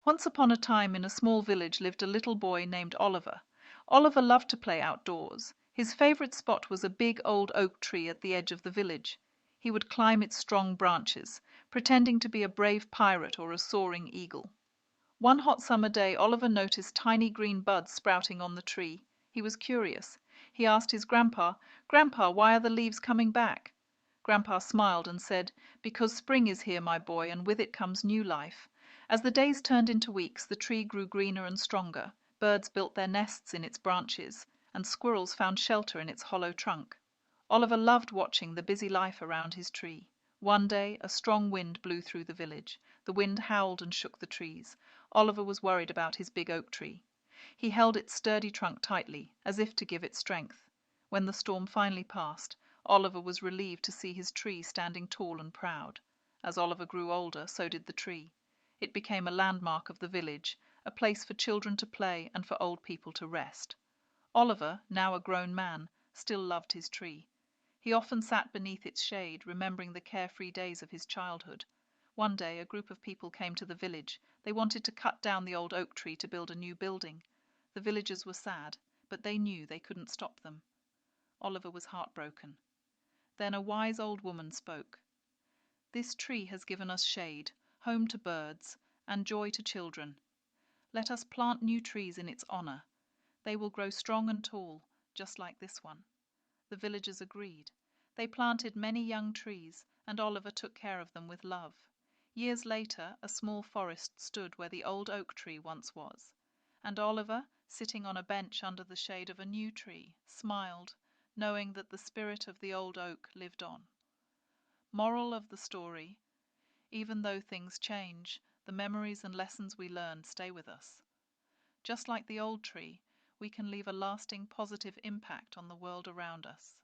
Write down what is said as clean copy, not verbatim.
Once upon a time in a small village lived a little boy named Oliver. Oliver loved to play outdoors. His favorite spot was a big old oak tree at the edge of the village. He would climb its strong branches, pretending to be a brave pirate or a soaring eagle. One hot summer day Oliver noticed tiny green buds sprouting on the tree. He was curious. He asked his grandpa, "Grandpa, why are the leaves coming back?" Grandpa smiled and said, "Because spring is here, my boy, and with it comes new life." As the days turned into weeks, the tree grew greener and stronger. Birds built their nests in its branches, and squirrels found shelter in its hollow trunk. Oliver loved watching the busy life around his tree. One day, a strong wind blew through the village. The wind howled and shook the trees. Oliver was worried about his big oak tree. He held its sturdy trunk tightly, as if to give it strength. When the storm finally passed, Oliver was relieved to see his tree standing tall and proud. As Oliver grew older, so did the tree. It became a landmark of the village, a place for children to play and for old people to rest. Oliver, now a grown man, still loved his tree. He often sat beneath its shade, remembering the carefree days of his childhood. One day a group of people came to the village. They wanted to cut down the old oak tree to build a new building. The villagers were sad, but they knew they couldn't stop them. Oliver was heartbroken. Then a wise old woman spoke. "This tree has given us shade, home to birds, and joy to children. Let us plant new trees in its honor. They will grow strong and tall, just like this one." The villagers agreed. They planted many young trees, and Oliver took care of them with love. Years later, a small forest stood where the old oak tree once was. And Oliver, sitting on a bench under the shade of a new tree, smiled, knowing that the spirit of the old oak lived on. Moral of the story: even though things change, the memories and lessons we learned stay with us. Just like the old tree, we can leave a lasting positive impact on the world around us.